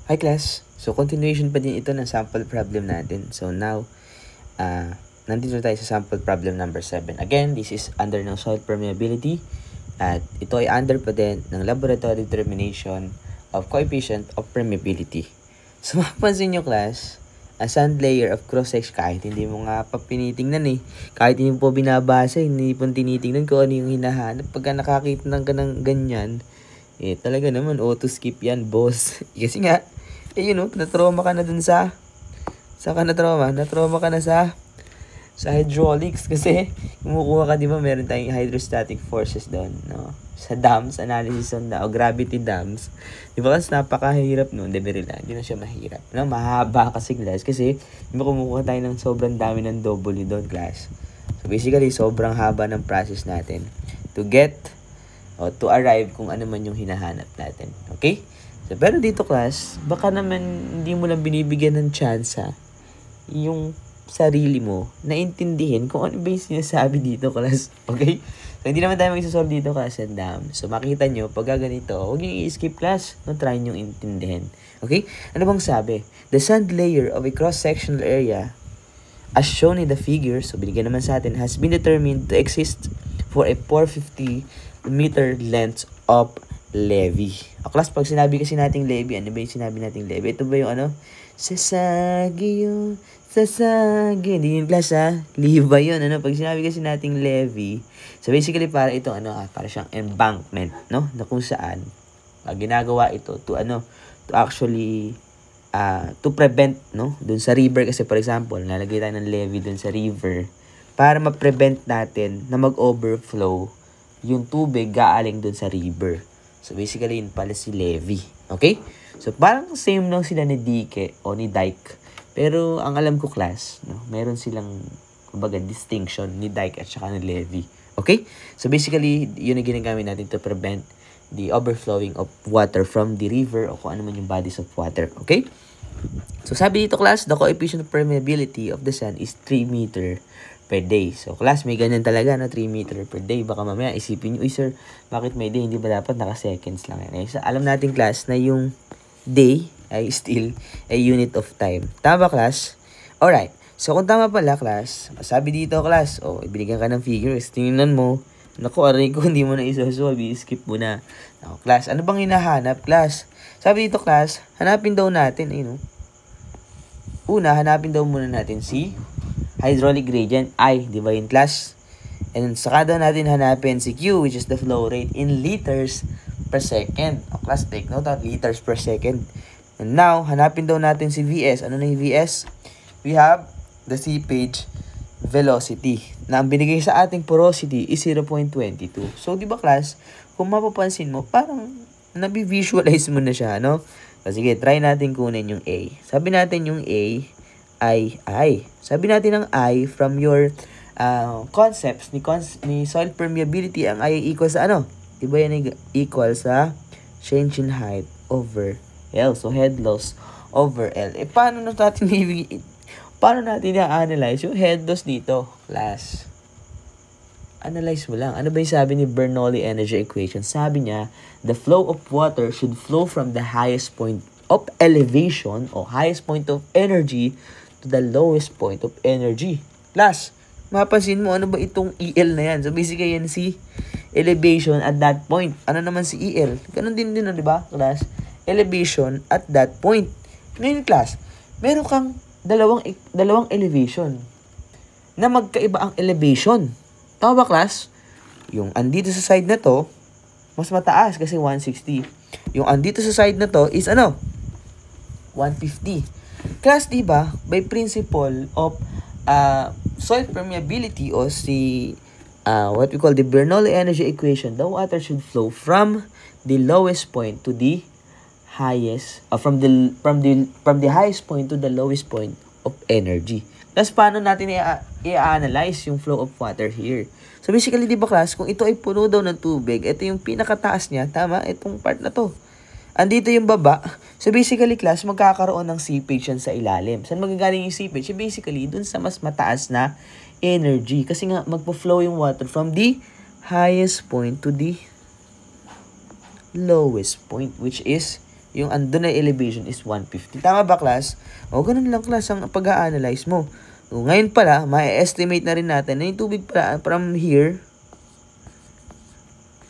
Hi class! So continuation pa din ito ng sample problem natin. So now, nandito tayo sa sample problem number 7. Again, this is under ng soil permeability. At ito ay under pa din ng laboratory determination of coefficient of permeability. So mapapansin nyo class, a sand layer of cross-section, kahit hindi mo nga pa pinitingnan kahit hindi mo po binabasa, hindi po tinitingnan kung ano yung hinahanap. Pagka nakakita ng ganyan, talaga naman auto skip yan boss. Kasi nga, na-trauma ka na dun sa ka na-trauma? Na-trauma ka na sa hydraulics kasi kumukuha ka, di ba, meron tayong hydrostatic forces doon, no? Sa dams, analysis on o gravity dams. Di ba kasi napakahirap nun? Hindi na siya mahirap. No? Mahaba kasi class kasi di ba kumukuha tayo ng sobrang dami ng W doon class. So basically, sobrang haba ng process natin to get o to arrive kung ano man yung hinahanap natin. Okay? So, pero dito class, baka naman hindi mo lang binibigyan ng tsansa yung sarili mo na intindihin kung ano ba yung sinasabi dito class. Okay? So, hindi naman tayo mag-solve dito class and So, makita nyo, pag ganito, huwag nyo i-skip class. No, try nyo intindihin. Okay? Ano bang sabi? The sand layer of a cross-sectional area as shown in the figure, so binigyan naman sa atin, has been determined to exist for a 450 meter length of levee. O class, pag sinabi kasi nating levee, ano ba yung sinabi nating levee? Ito ba yung ano? Sasagi yun, sasagi. Hindi yun class ha? Liba yun. Ano? Pag sinabi kasi nating levee, so basically para ito, para siyang embankment, no? Na kung saan, ginagawa ito to actually, to prevent, no? Dun sa river kasi, for example, nalagay tayo ng levee dun sa river para ma-prevent natin na mag-overflow yung tubig gaaling dun sa river. So, basically, yun pala si levee. Okay? So, parang same lang sila ni dike o ni dike. Pero, ang alam ko, class, no, meron silang, kumbaga, distinction ni dike at saka ni levee. Okay? So, basically, yun ang ginagamit natin to prevent the overflowing of water from the river o kung ano man yung bodies of water. Okay? So, sabi dito, class, the coefficient of permeability of the sand is 3 meter per day. So, class, may ganyan talaga na 3 meter per day. Baka mamaya isipin nyo, sir, bakit may day? Hindi ba dapat naka-seconds lang yan? So, alam natin, class, na yung day ay still a unit of time. Tama ba, class? Alright. So, kung tama pala, class, sabi dito, class, ibinigyan ka ng figures. Tingnan mo, naku, aray ko, hindi mo na isosolve, i-skip mo na. Now, class, ano bang hinahanap, class? Sabi dito, class, hanapin daw natin, una, hanapin daw muna natin si hydraulic gradient I, di ba yun, class? And saka daw natin hanapin si Q, which is the flow rate in liters per second. Class, take note of liters per second. And now, hanapin daw natin si VS. Ano na yung VS? We have the seepage velocity. Na ang binigay sa ating porosity is 0.22. So, di ba, class, kung mapapansin mo, parang nabi-visualize mo na siya, no? So, sige, try natin kunin yung A. Sabi natin yung A ay I. Sabi natin ang I from your concepts ni soil permeability, ang I equal sa ano? Diba yan equal sa change in height over L. So, head loss over L. Paano natin i-analyze yung head loss dito, class? Analyze mo lang. Ano ba yung sabi ni Bernoulli energy equation? Sabi niya, the flow of water should flow from the highest point of elevation o highest point of energy to the lowest point of energy. Class, mapapansin mo, ano ba itong EL na yan? So, basically, yan si elevation at that point. Ano naman si EL? Ganun din, di ba, class? Elevation at that point. Ngayon, class, meron kang dalawang elevation na magkaiba ang elevation. Tama ba, class? Yung andito sa side na to, mas mataas kasi 160. Yung andito sa side na to is 150. Class, diba, by principle of soil permeability o what we call the Bernoulli energy equation, the water should flow from the lowest point to the highest, from the highest point to the lowest point of energy. Tapos, paano natin i-analyze yung flow of water here? So, basically, diba, class, kung ito ay puno daw ng tubig, ito yung pinakataas niya, tama? Itong part na to. Andito yung baba. So, basically, class, magkakaroon ng seepage yan sa ilalim. Saan magagaling yung seepage? So, basically, dun sa mas mataas na energy. Kasi nga, magpo-flow yung water from the highest point to the lowest point, which is yung andun na elevation is 150. Tama ba, class? O, ganun lang, class, ang pag-a-analyze mo. O, ngayon pala, ma-estimate na rin natin na yung tubig pala from here,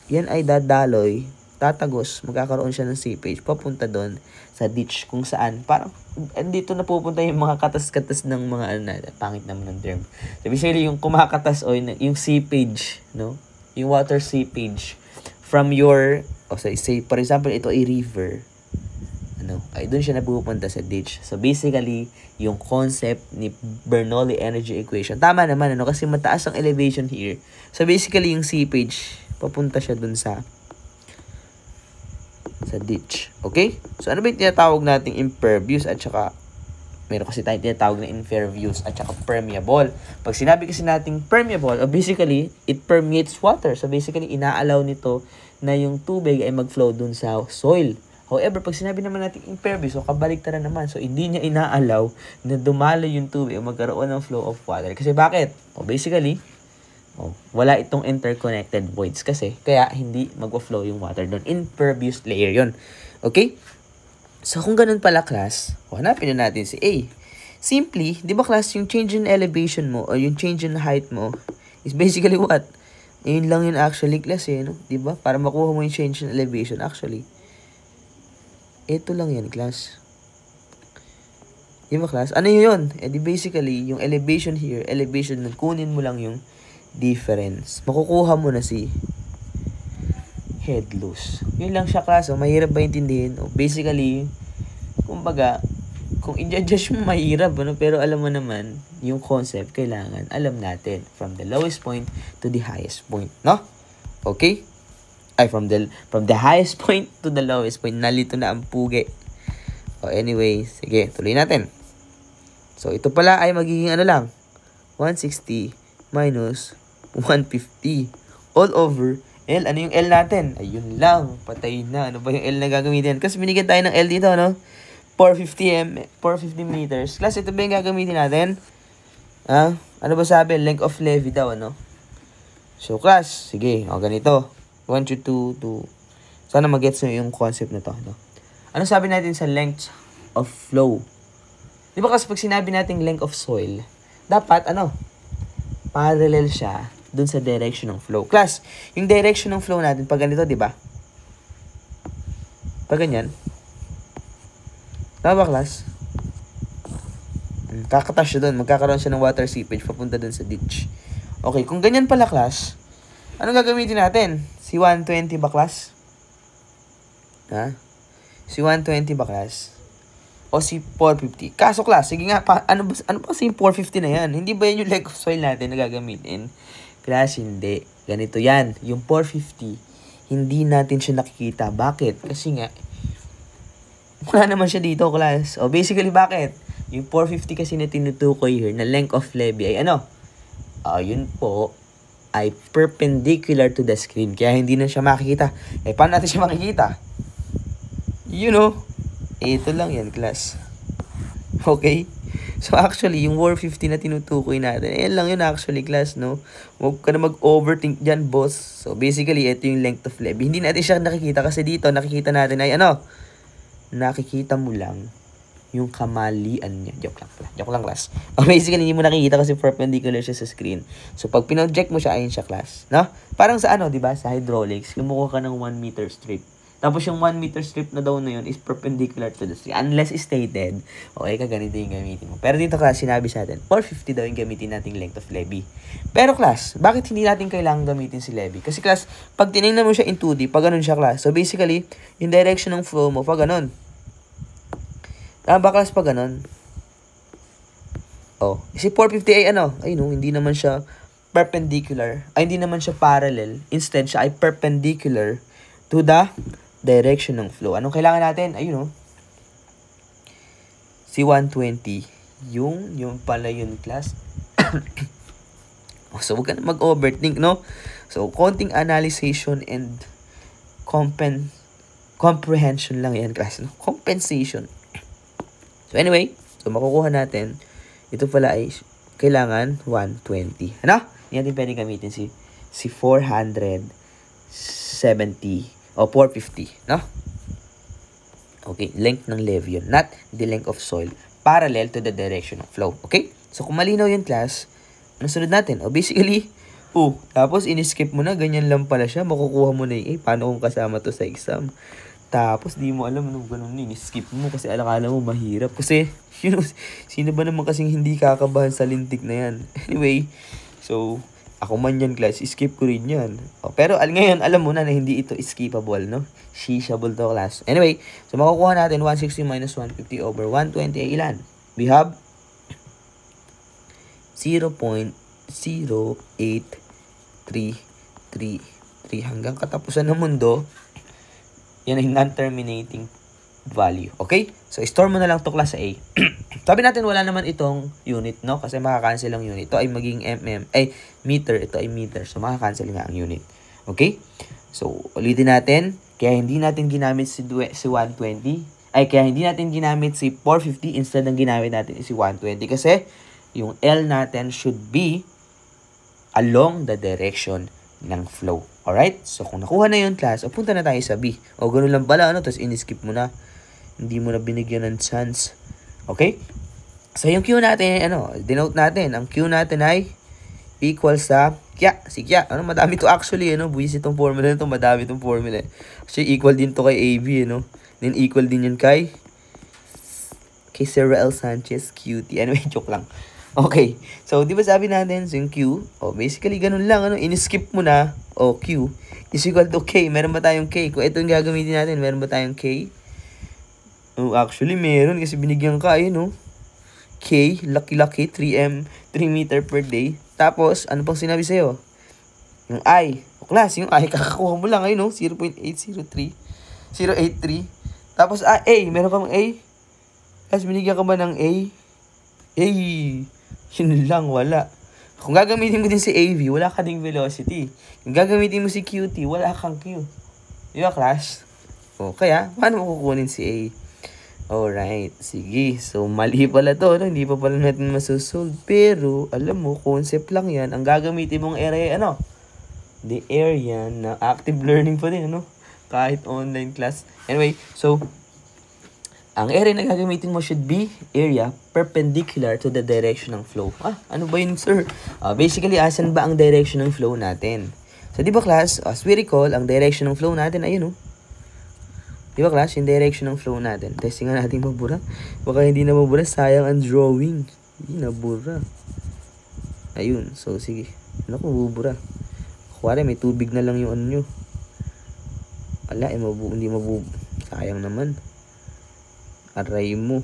yan ay dadaloy, tatagos, magkakaroon siya ng seepage, papunta doon sa ditch kung saan, parang, dito na pupunta yung mga katas-katas ng mga, pangit naman ng term. So, basically, yung kumakatas o yung seepage, no? Yung water seepage from your, say, for example, ito ay river, ay doon siya napupunta sa ditch. So, basically, yung concept ni Bernoulli energy equation, tama naman, kasi mataas ang elevation here. So, basically, yung seepage, papunta siya dun sa ditch. Okay? So, ano ba yung tinatawag nating impervious at saka meron kasi tayong tinatawag na impervious at saka permeable. Pag sinabi kasi nating permeable, basically, it permeates water. So, basically, inaalaw nito na yung tubig ay mag-flow dun sa soil. However, pag sinabi naman natin impervious, so kabaliktaran naman. So, hindi niya inaalaw na dumalo yung tubig o magkaroon ng flow of water. Kasi bakit? Basically, wala itong interconnected voids kasi kaya hindi mag-flow yung water doon. Impervious layer yon. Okay? So, kung ganun pala, class, hanapin na natin si A. Simply, di ba, class, yung change in elevation mo o yung change in height mo is basically what? Yun lang yun actually, class, no? Di ba? Para makuha mo yung change in elevation, actually. Ito lang yan, class. Di ba, class? Ano yun? Di basically, yung elevation here, elevation nun, kunin mo lang yung difference. Makukuha mo na si head loss. Yun lang siya, class. Mahirap ba intindihin? Basically, kumbaga, kung i-judge mo, mahirap. Pero alam mo naman, yung concept, kailangan alam natin from the lowest point to the highest point. No? Okay? Ay, from the highest point to the lowest point. Nalito na ang pugi. Anyway, sige, tuloy natin. So, ito pala ay magiging 160 minus 150 all over L. Ano yung L natin? Ayun lang. Patay na. Ano ba yung L na gagamitin? Kasi binigyan tayo ng L dito, 450 meters. Class, ito ba yung gagamitin natin? Ano ba sabi? Length of levee daw, So, class, sige. Ganito. 1 to 2. Sana mag-gets nyo yung concept na to, Ano sabi natin sa length of flow? Di ba kasi pag sinabi natin length of soil, dapat, parallel siya dun sa direction ng flow. Class, yung direction ng flow natin, pag ganito, di ba? Pag ganyan. Tama ba, class? Kakatash siya dun. Magkakaroon siya ng water seepage papunta dun sa ditch. Okay, kung ganyan pala, class, anong gagamitin natin? Si 120 ba, class? Si 120 ba, class? O si 450? Kaso, class, sige nga, ano ba kasi yung 450 na yan? Hindi ba yan yung length of soil natin na gagamitin? Class, hindi. Ganito yan. Yung 450, hindi natin siya nakikita. Bakit? Kasi nga, wala naman siya dito, class. Basically, bakit? Yung 450 kasi na tinutukoy here, na length of levee ay yun po, ay perpendicular to the screen. Kaya hindi na siya makikita. Paano natin siya makikita? Ito lang yan, class. Okay? So, actually, yung 450 na tinutukoy natin, yan lang yun actually, class, Huwag ka na mag-overthink dyan, boss. So, basically, ito yung length of levee. Hindi natin siya nakikita kasi dito, nakikita natin ay nakikita mo lang yung kamalian niya. Joke lang, class. Basically, hindi mo nakikita kasi perpendicular siya sa screen. So, pag pinoject mo siya, ayun siya, class. Parang sa diba? Sa hydraulics, kumukuha ka ng 1 meter strip. Tapos yung 1 meter strip na daw na yun is perpendicular to the screen. Unless stated, okay ka, ganito yung gamitin mo. Pero dito, class, sinabi sa atin, 450 daw yung gamitin nating length of levee. Pero, class, bakit hindi natin kailangan gamitin si levee? Kasi, class, pag tinignan mo siya in 2D, pag ganun siya, class. So, basically, yung direction ng flow mo, pag ganun. Tama ba, class, pag ganun? Si 450 ay hindi naman siya perpendicular. Hindi naman siya parallel. Instead, siya ay perpendicular to the direction ng flow. Anong kailangan natin? Si 120. Yung pala yun, class. So, huwag ka na mag-overthink, So, konting analyzation and comprehension lang yan, class, Compensation. So, anyway, makukuha natin, ito pala ay kailangan 120. Hindi natin pwede gamitin si 470 o 450, Okay, length ng levee yun, not the length of soil parallel to the direction of flow. Okay? So, kung malinaw yun, class, ano sunod natin? O, basically, tapos in-skip mo na, ganyan lang pala siya, makukuha mo na yung A. Paano kung kasama to sa exam? Tapos, di mo alam anong ganun, in-skip mo kasi alakala mo mahirap. Kasi, sino ba naman kasing hindi kakabahan sa lintik na yan? Anyway, so, ako man yan, class, skip ko rin yan. Pero ngayon, alam mo na hindi ito skippable, no? Shishable to, class. Anyway, so makukuha natin 160 minus 150 over 120 ay ilan? We have 0.08333 hanggang katapusan ng mundo. Yan ay non-terminating value. Okay? So, store mo na lang to, class, sa A. Sabi natin, wala naman itong unit, no? Kasi makakancel ang unit. Ito ay maging meter. Ito ay meter. So, makakancel nga ang unit. Okay? So, ulitin natin. Kaya hindi natin ginamit si 120. Kaya hindi natin ginamit si 450 instead ng ginamit natin si 120. Kasi, yung L natin should be along the direction ng flow. Alright? So, kung nakuha na yun, class, punta na tayo sa B. Ganun lang pala, ano? Tapos, in-skip mo na. Hindi mo na binigyan ng chance. Okay? So, yung Q natin, denote natin. Ang Q natin ay equals sa Kya. Si Kya. Madami to actually, buwis itong formula nito. Madami itong formula. Actually, equal din to kay AB, Then, equal din yun kay Sarah L. Sanchez, QT. Anyway, joke lang. Okay. So, di ba sabi natin, so yung Q, basically, ganun lang, in-skip mo na, Q is equal to K. Meron ba tayong K? Kung ito yung gagamitin natin, meron ba tayong K? Actually, meron kasi binigyan ka, K, lucky, 3 meter per day. Tapos, ano pang sinabi sa'yo? Yung I. Class, yung I, kakakuha mo lang, 0.803. Tapos, A, meron kang A. Tapos, binigyan ka ba ng A? Yun lang, wala. Kung gagamitin mo din si AV, wala ka ding velocity. Kung gagamitin mo si QT, wala kang Q. Di ba, class? Kaya, paano mo kukunin si A? Alright, sige. So, mali pala to, Hindi pa pala natin masusolve. Pero, alam mo, concept lang yan. Ang gagamitin mong area, the area na active learning pa din, Kahit online class. Anyway, so, ang area na gagamitin mo should be area perpendicular to the direction ng flow. Ano ba yun, sir? Basically, asan ba ang direction ng flow natin? So, di ba, class, as we recall, ang direction ng flow natin, ayun, Di ba, class? Yung direction ng flow natin. Testing nga natin mabura. Baka hindi na mabura. Sayang ang drawing. Hindi nabura. Ayun. So, sige. Ano kung mabura? Kuwari, may tubig na lang yung ano nyo. Wala, hindi mabura. Sayang naman. Aray mo.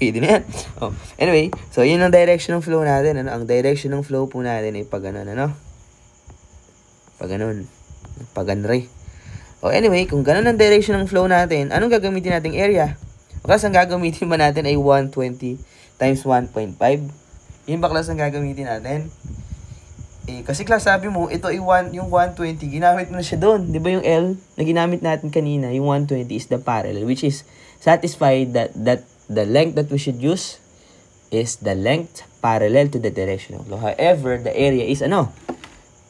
Pwede na yan. Anyway, so, yun ang direction ng flow natin. Ang direction ng flow po natin ay pag ganun, Pag ganun. Pag ganun, anyway, kung ganun ang direction ng flow natin, anong gagamitin nating area? Class, ang gagamitin ba natin ay 120 times 1.5? Yun ba, class, ang gagamitin natin? Kasi, class, sabi mo, ito ay yung 120, ginamit mo na siya doon. Di ba yung L na ginamit natin kanina, yung 120 is the parallel, which is satisfied that the length that we should use is the length parallel to the direction of flow. However, the area is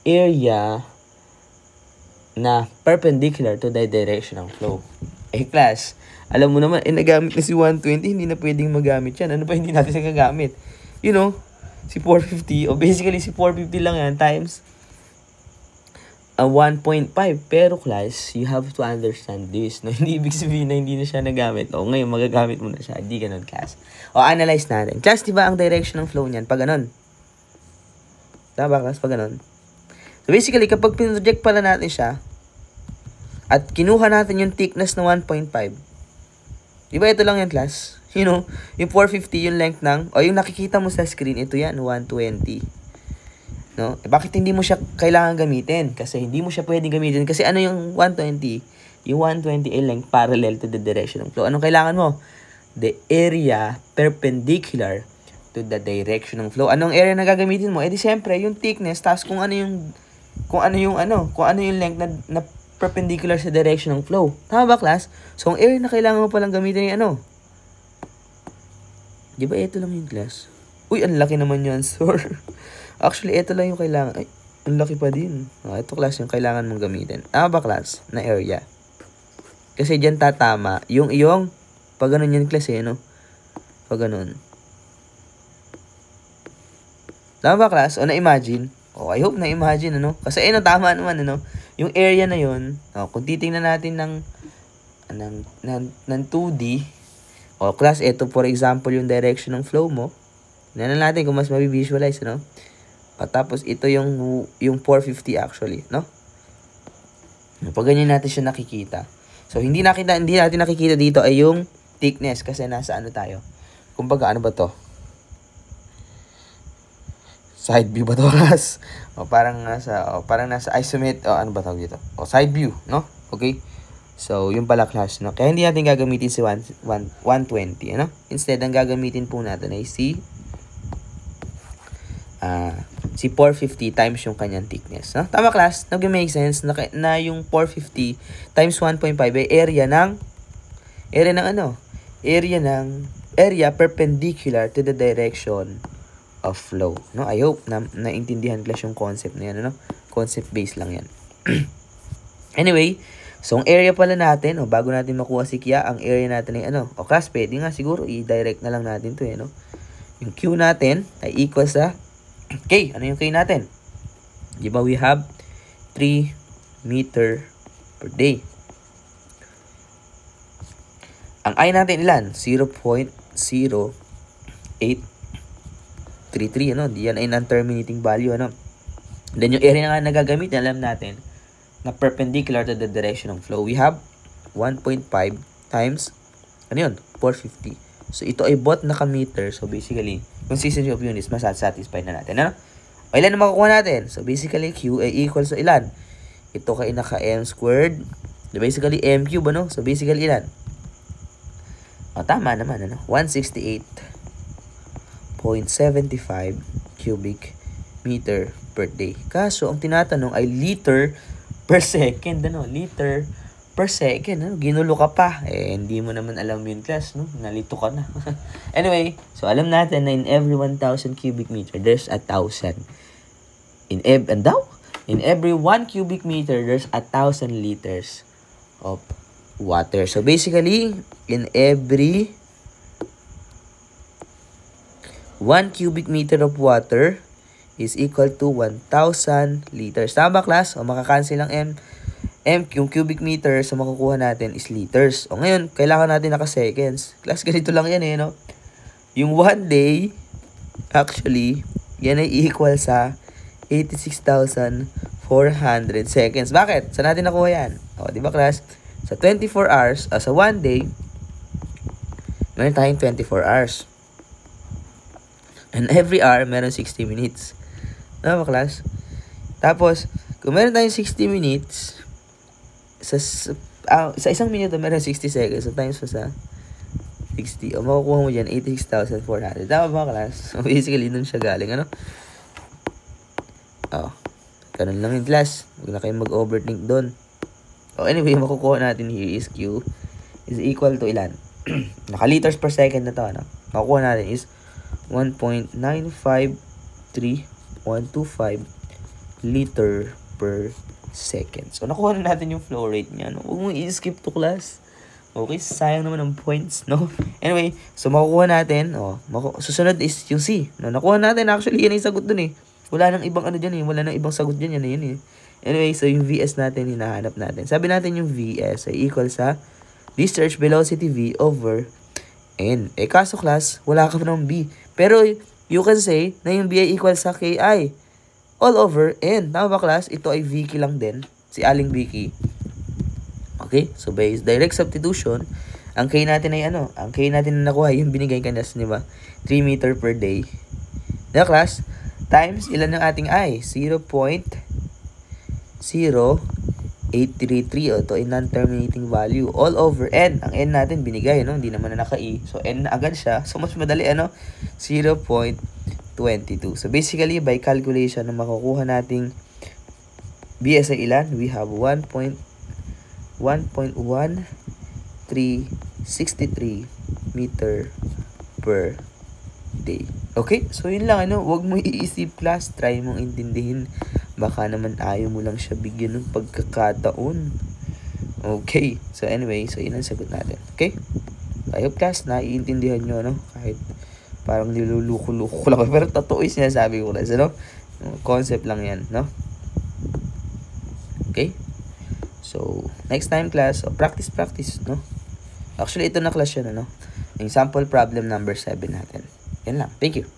area na perpendicular to the direction ng flow. Class, alam mo naman, nagamit na si 120, hindi na pwedeng magamit yan. Ano pa hindi natin siya gagamit? Si 450, basically si 450 lang yan times 1.5. Pero, class, you have to understand this. Hindi ibig sabihin na hindi na siya nagamit. Ngayon, magagamit mo na siya. Hindi ganun, class. Analyze natin. Class, di ba ang direction ng flow niyan? Pag ganun. Tama ba, class? Pag ganun. So, basically, kapag pinroject pala natin siya, at kinuha natin yung thickness na 1.5, di ba ito lang yung, class? Yung 450, yung length ng, yung nakikita mo sa screen, ito yan, 120. Bakit hindi mo siya kailangan gamitin? Kasi hindi mo siya pwedeng gamitin. Kasi ano yung 120? Yung 120 ay length parallel to the direction ng flow. Anong kailangan mo? The area perpendicular to the direction ng flow. Anong area na gagamitin mo? Di siyempre, yung thickness, tapos kung ano yung length na perpendicular sa direction ng flow. Tama ba, class? So, ang area na kailangan mo palang gamitin ay Di ba ito lang yung, class? Uy, ang laki naman yan, sir. Actually, ito lang yung kailangan. Ay, ang laki pa din. Ito, class, yung kailangan mong gamitin. Tama ba, class? Na area. Kasi dyan tatama yung iyong, pag ganun yan class no? Pag ganun. Tama ba class? O na-imagine? O I hope na-imagine, ano? Kasi tama naman, ano? Yung area na yun, kung titingnan natin ng 2D, o class, ito for example yung direction ng flow mo. Tingnan natin kung mas mabivisualize, no? Tapos ito yung 450 actually, no? Pag ganyan natin siya nakikita. So hindi natin nakikita dito ay yung thickness kasi nasa ano tayo. Kumbaga ano ba to? Side view ba to, class? O parang nasa isomet, o ano ba tawag dito? O side view, no? Okay? So, yung pala class, no? Kaya hindi natin gagamitin si 120, ano? Instead, ang gagamitin po natin ay si 450 times yung kanyang thickness, no? Tama class? Nag-make sense na yung 450 times 1.5 ay area perpendicular to the direction of flow, no? I hope na naintindihan class yung concept na yan, no? Concept based lang yan. Anyway, so ang area pala natin, bago natin makuha si Kia, ang area natin ay class, pwede nga siguro i-direct na lang natin to, no? Yung Q natin ay equal sa K. Ano yung K natin? Di ba we have 3 meter per day. Ang I natin ilan? 0.0833, ano? Diyan ay non-terminating value, ano? Then yung area na nga nagagamit, alam natin na perpendicular to the direction of flow. We have 1.5 times, ano yun? 450. So, ito ay both naka-meter. So, basically, consistency of units, masasatisfy na natin, ano? O, ilan na makukuha natin? So, basically, Q ay equal sa ilan? Ito kay naka-M squared. So, basically, M cube, ano? So, basically, ilan? O, tama naman, ano? 168.75 cubic meter per day. Kaso, ang tinatanong ay liter per second, ano? Liter per second, ano? Ginulo ka pa. Hindi mo naman alam yun, class, no? Nalito ka na. Anyway, so alam natin na in every 1,000 cubic meter, there's 1,000. In every 1 cubic meter, there's 1,000 liters of water. So basically, in every 1 cubic meter of water is equal to 1,000 liters. Tama ba, class? O makakancel ang yung cubic meter sa makukuha natin is liters. O ngayon, kailangan natin naka-seconds. Class, ganito lang yan, no? Yung 1 day, actually, yan ay equal sa 86,400 seconds. Bakit? Saan natin nakuha yan? O, di ba, class? Sa 24 hours, sa 1 day, meron tayong 24 hours. And every hour, meron 60 minutes. Diba, class? Tapos, kung meron tayong 60 minutes, sa isang minuto, meron 60 seconds. So, times pa sa 60. O, makukuha mo dyan, 86,400. Tama ba, class? So, basically, dun siya galing, ano? Ganun lang yung class. Huwag na kayong mag-overthink dun. Anyway, makukuha natin here is Q is equal to ilan? Naka-liters per second na to, ano? Makukuha natin is 1.953125 liter per second. So, nakuha na natin yung flow rate niya, no? Huwag mong i-skip to, class. Okay, sayang naman ang points, no? Anyway, so makukuha natin, susunod is yung C. No, nakuha natin, actually, yan ang sagot dun, eh. Wala nang ibang dyan, eh. Wala nang ibang sagot dyan, yan, eh. Anyway, so yung VS natin, hinahanap natin. Sabi natin yung VS ay equal sa discharge velocity V over N. Kaso, class, wala ka pa ng B. Pero, you can say na yung B ay equal sa KI all over N. Tama ba, class? Ito ay Vicky lang din. Si Aling Vicky. Okay? So, by direct substitution, ang K natin ay ang K natin na nakuha, yung binigay kanina, di ba? 3 meter per day. Diba, class? Times, ilan ng ating I? 0.0833. Ito ay non-terminating value. All over N. Ang N natin binigay, no? Hindi naman na naka-I. So, N na agad siya. So, mas madali, 0.22. So, basically, by calculation, na makukuha nating BS ay ilan? We have 1.1363 meter per day. Okay? So, yun lang, Huwag mo iisip, class. Try mong intindihin. Baka naman ayaw mo lang siya bigyan ng pagkakataon. Okay. So anyway, so yun ang sagot natin. Okay? I hope class, naiintindihan nyo, no? Kahit parang niluluko-luko ko lang. Pero totoo yung sinasabi ko class, ano? Concept lang yan, no? Okay? So, next time class, practice, no? Actually, ito na class yun, ano? Yung sample problem number 7 natin. Yan lang. Thank you.